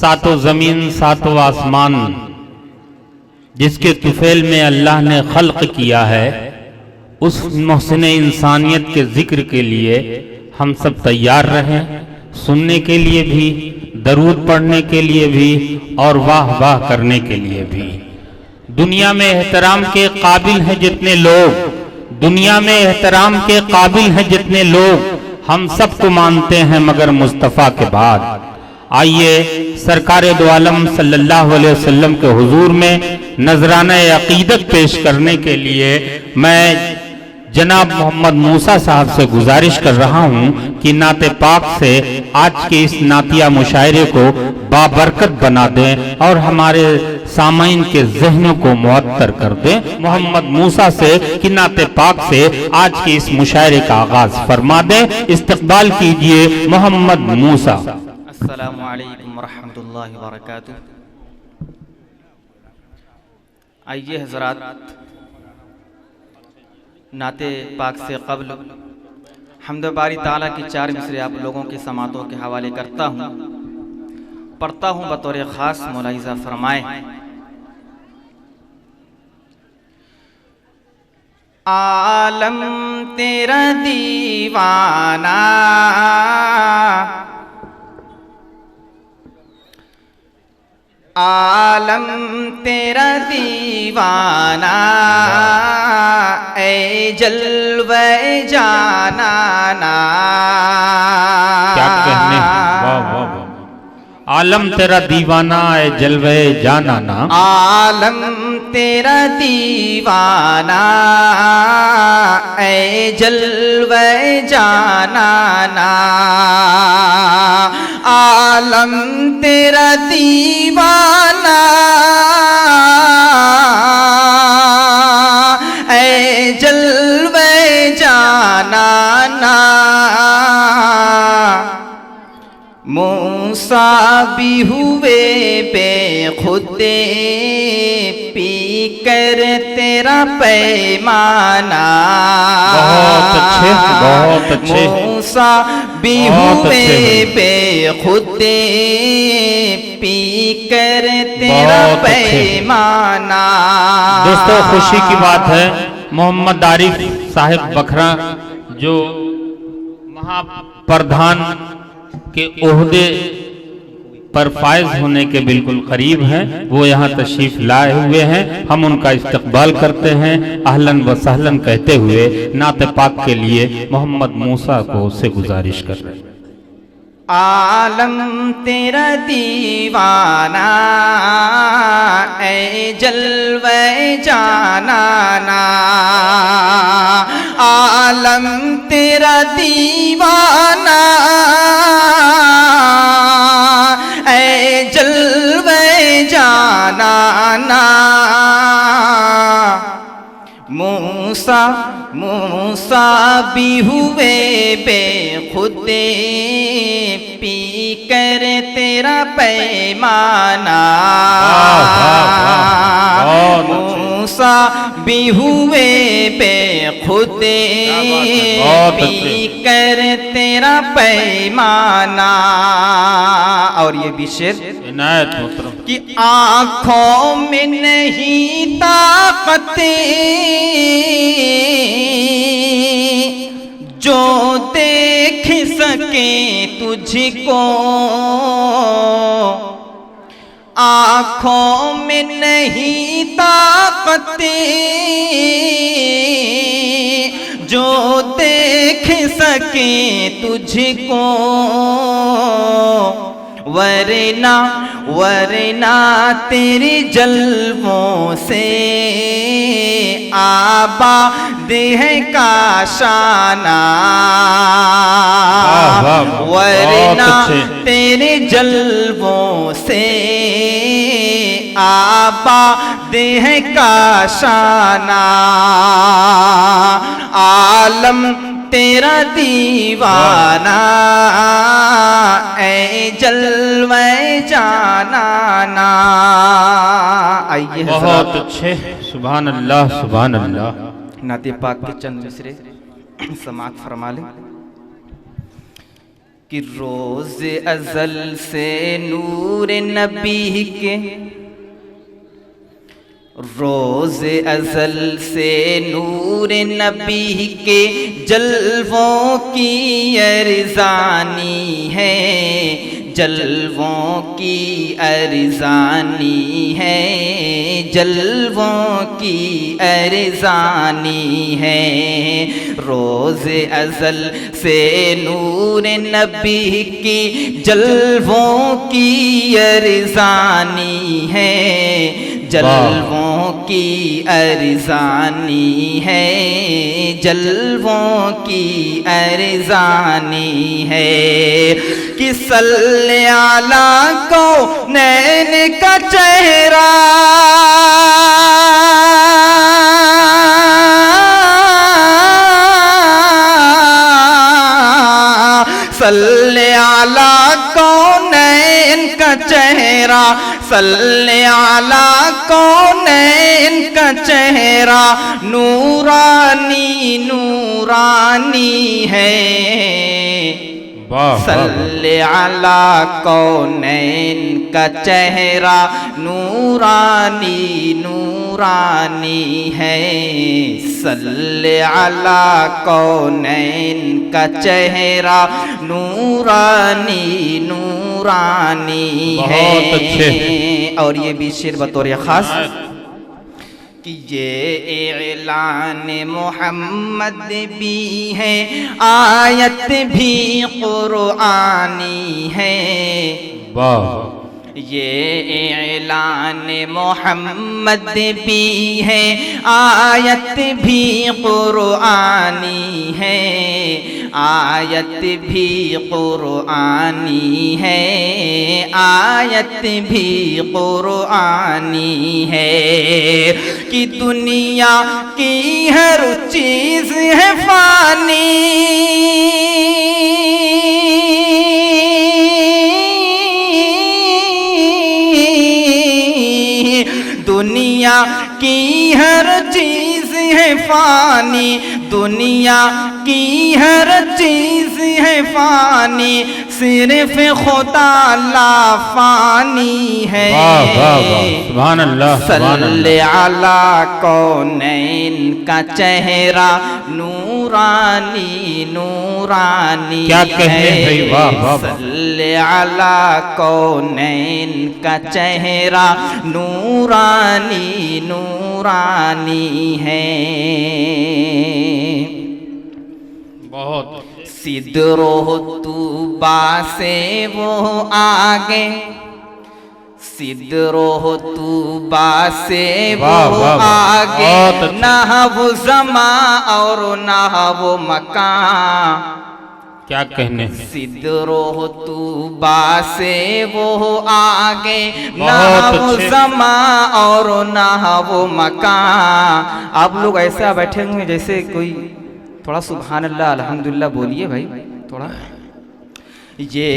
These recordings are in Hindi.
सातों ज़मीन सातों आसमान जिसके तुफैल में अल्लाह ने खल्क किया है, उस मोहसिन इंसानियत के जिक्र के लिए हम सब तैयार रहें, सुनने के लिए भी, दरूद पढ़ने के लिए भी और वाह वाह करने के लिए भी। दुनिया में एहतराम के काबिल हैं जितने लोग, दुनिया में एहतराम के काबिल हैं जितने लोग, हम सबको मानते हैं मगर मुस्तफ़ा के बाद। आइए सरकार दो आलम सल्लल्लाहु अलैहि वसल्लम के हुजूर में नजराना अकीदत पेश करने के लिए मैं जनाब मोहम्मद मूसा साहब से गुजारिश कर रहा हूं कि नाते पाक से आज के इस नातिया मुशायरे को बाबरकत बना दें और हमारे सामाइन के जहनों को मुअत्तर कर दें। मोहम्मद मूसा से कि नाते पाक से आज के इस मुशायरे का आगाज फरमा दें। इस्तकबाल कीजिए मोहम्मद मूसा। अस्सलामु अलैकुम वरहमतुल्लाहि वबरकातुहू। आइए हज़रात, नाते पाक से क़ब्ल हम्द बारी ताला की चार मिसरे आप लोगों के समातों के हवाले करता हूँ, पढ़ता हूँ, बतौर ख़ास मुलाहिज़ा फरमाए। आलम तेरा दीवाना, आलम तेरा दीवाना, ऐ जलवे जाना ना। क्या कहने, वाह वाह वाह। आलम तेरा दीवाना ऐ जलवे जाना ना, आलम तेरा दीवाना, ऐ जलवे जाना ना। आलम तेरा दीवाना, ऐ जलवे जाना ना। मूसा भी हुए बेखुदे, पी कर तेरा पैमाना। बहुत अच्छे, बहुत अच्छे। मूसा भी हुए बेखुदे, पी कर तेरा पैमाना। दोस्तों, खुशी की बात है, मोहम्मद आरिफ साहिब बखरा जो महाप्रधान के ओहदे पर फायज होने के बिल्कुल करीब हैं, वो यहाँ तशरीफ लाए हुए हैं। हम उनका इस्तकबाल करते हैं, अहलन व सहलन कहते हुए नाते पाक के लिए मोहम्मद मूसा को उससे गुजारिश कर रहे हैं। आलम तेरा दीवाना, ऐ जलवे जाना ना। आलम तेरा दीवाना, ऐ जलवे जाना ना। मूसा मूसा भी हुए बेखुदे, पी कर तेरा पैमाना। मूसा भी हुए बेखुदे, पी कर तेरा पैमाना। और ये भी शेर कि आँखों में नहीं ताकत जो देख सके तुझको, आँखों में नहीं ताकत जो देख सके तुझको। वरना वरना तेरे जलवों से आबाद है काशाना। वरना तेरे जलवों से आबाद है काशाना। आलम तेरा दीवाना, ऐ जलवे जाना ना। आइए बहुत अच्छे, सुभान अल्लाह सुभान अल्लाह। नाते पाक के चंद मिसरे समाअत फरमा ले। कि रोज अज़ल से नूर नबी के, रोज अज़ल से नूर नबी के जलवों की अरज़ानी है, जलवों की अरज़ानी है, जलवों की अरज़ानी है। रोज़ अज़ल से नूर नबी की जलवों की अरज़ानी है, जलवों की अरज़ानी है, जलवों की अरज़ानी है। कि सल्ले आला को नैन का चेहरा, सल्ले आला को नैन का चेहरा, सल्ले आला को नैन का चेहरा नूरानी नूरानी है। सल्ले अला कौनैन का चेहरा नूरानी नूरानी है, सल्ले अला कौनैन का चेहरा नूरानी नूरानी है। बहुत अच्छे। और ये भी शेर बतौर खास कि ये ऐलान मोहम्मद भी है, आयत भी कुरआनी है। वाह। ये ऐलान मोहम्मद भी है, आयत भी कुरआनी है, आयत भी कुरआनी है, आयत भी कुरआनी है। कि दुनिया की हर चीज़ है फानी, दुनिया की हर चीज़ है फानी, दुनिया की हर चीज़ है फानी, सिर्फ खुदा ला फानी है। वाह वाह वाह, सुभान अल्लाह सुभान सल्ले अला कौनैन का चेहरा नूरानी नूरानी, क्या कहने भाई, वाह वाह। सल्ले अला कौनैन का चेहरा नूरानी नूरानी है। बहुत। सिदरो तूबा से वो आगे, सिदरो तूबा से वो आगे, ना वो ज़मा और ना वो मकान। क्या कहने। सिदरो तूबा से वो आगे, ना वो ज़मा और ना वो मकान। आप लोग ऐसा बैठे हुए जैसे कोई, थोड़ा सुभान अल्लाह अल्हम्दुलिल्लाह बोलिए भाई थोड़ा। ये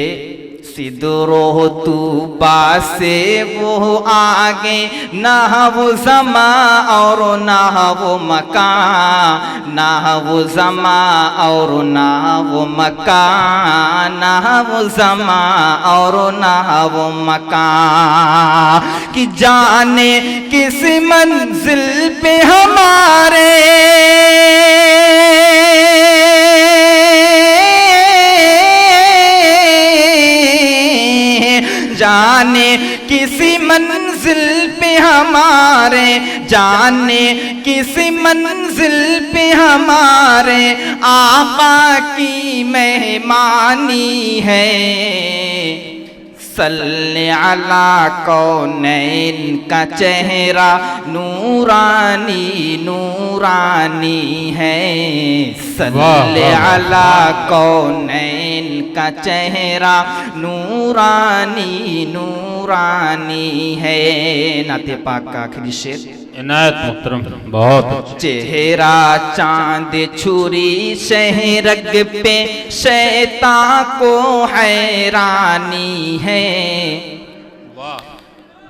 सिदरो तूबा से वो आगे, ना वो ज़मा और ना वो मकान, ना वो ज़मा और ना वो मकान, ना वो ज़मा और ना वो मकान। कि जाने किस मंजिल पे हमारे, जाने किसी मंजिल पे हमारे, जाने किसी मंजिल पे हमारे आका की मेहमानी है। सल्ले अला कौनैन का चेहरा नूरानी नूरानी है, सल्ले अला कौनैन का चेहरा नूरानी नूरानी है। नाते पाक का आखिरी शेर। इनायत मुहतरम, बहुत। चेहरा चांद छुरी शहरग पे, शैतान को हैरानी है।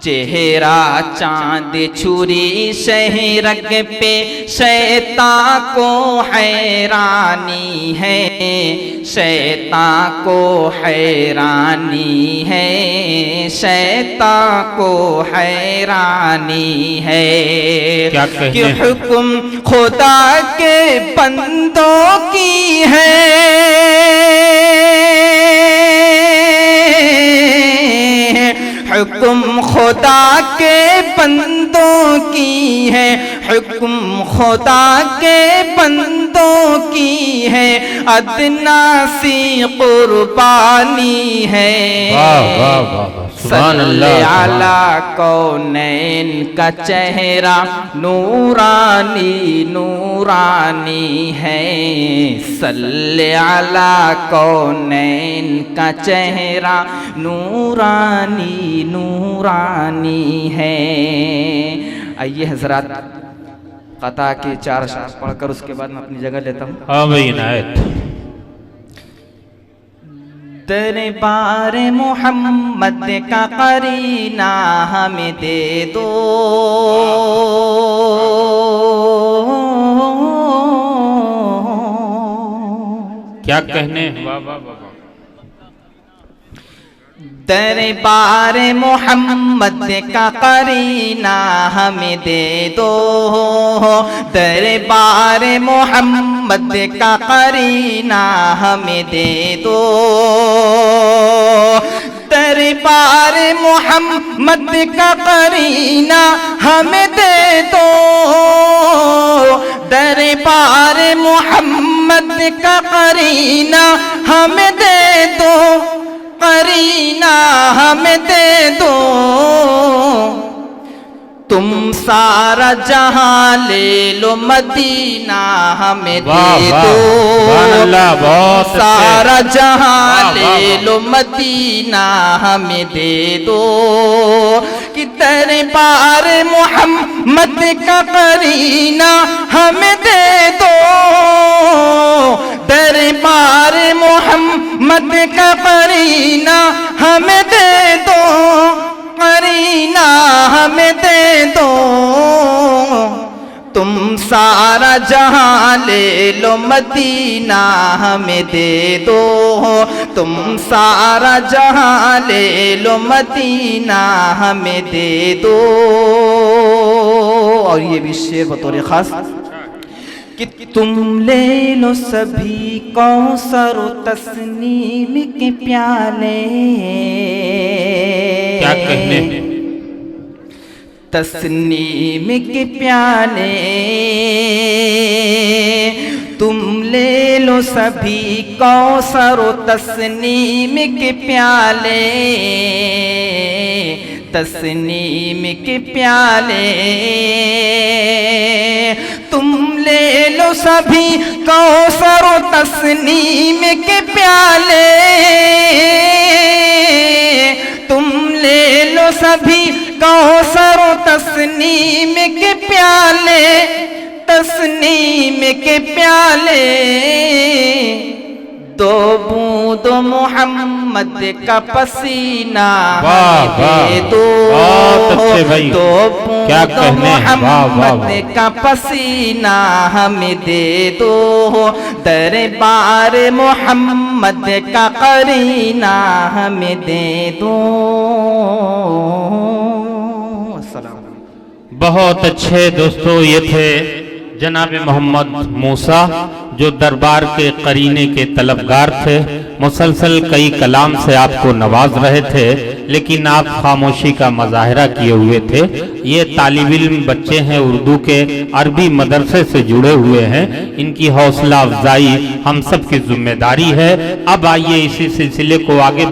चेहरा चांद छुरी शहरग पे शैतान को हैरानी है, शैतान को हैरानी है, शैतान को हैरानी है कि हुक्म खुदा के बंदों की है, हुक्म खुदा के बंदों की है, हुक्म खुदा के बंदों की है, अदना सी कुर्बानी है। सल्ले अला कौनैन का चेहरा नूरानी नूरानी है, सल्ले अला कौनैन का चेहरा नूरानी नूरानी है। आइए हजरात, कता के 4 अशआर पढ़कर उसके बाद मैं अपनी जगह लेता हूँ। हाँ भाई इनायत। दरबार मोहम्मद का करीना हमें दे दो, क्या कहने। वाह वाह वाह। दरबार मोहम्मद का करीना हमें दे दो, दरबार मोहम्मद का करीना हमें दे दो, दरबार मोहम्मद का करीना हमें दे दो, दरबार मोहम्मद का करीना हमें दे दो, करीना हमें दे दो। तुम सारा जहां ले लो, मदीना हमें दे दो, सारा जहां ले लो, मदीना हमें दे दो, कि दरबार मोहम्मद का करीना हमें दे दो, दरबार मोहम्मद का करीना हमें दे दो, करीना हमें दे दो। तुम सारा जहां ले लो, मदीना हमें दे दो, तुम सारा जहां ले लो, मदीना हमें दे दो। और ये भी शेर बतौर खास कि तुम ले लो सभी कौसर तस्नीम के प्याले, क्या कहने। तस्नीम के प्याले, तुम ले लो सभी कौसर तस्नीम के प्याले, तस्नीम के प्याले, तुम ले लो सभी कौसर तस्नीम के प्याले, तुम ले लो सभी कौसर तस्नीम के प्याले, तस्नीम के प्याले। दो बूंद मोहम्मद का पसीना हमें दे दो, दो बूंद मोहम्मद का पसीना हमें दे दो, दरबार मोहम्मद का करीना हमें दे दो। बहुत अच्छे दोस्तों, ये थे जनाब मोहम्मद मूसा जो दरबार के करीने के तलबगार थे। मुसलसल कई कलाम से आपको नवाज रहे थे, लेकिन आप खामोशी का मुजाहरा किए हुए थे। ये तालिब इल्म बच्चे हैं, उर्दू के अरबी मदरसे से जुड़े हुए हैं। इनकी हौसला अफजाई हम सब की जिम्मेदारी है। अब आइए इसी सिलसिले को आगे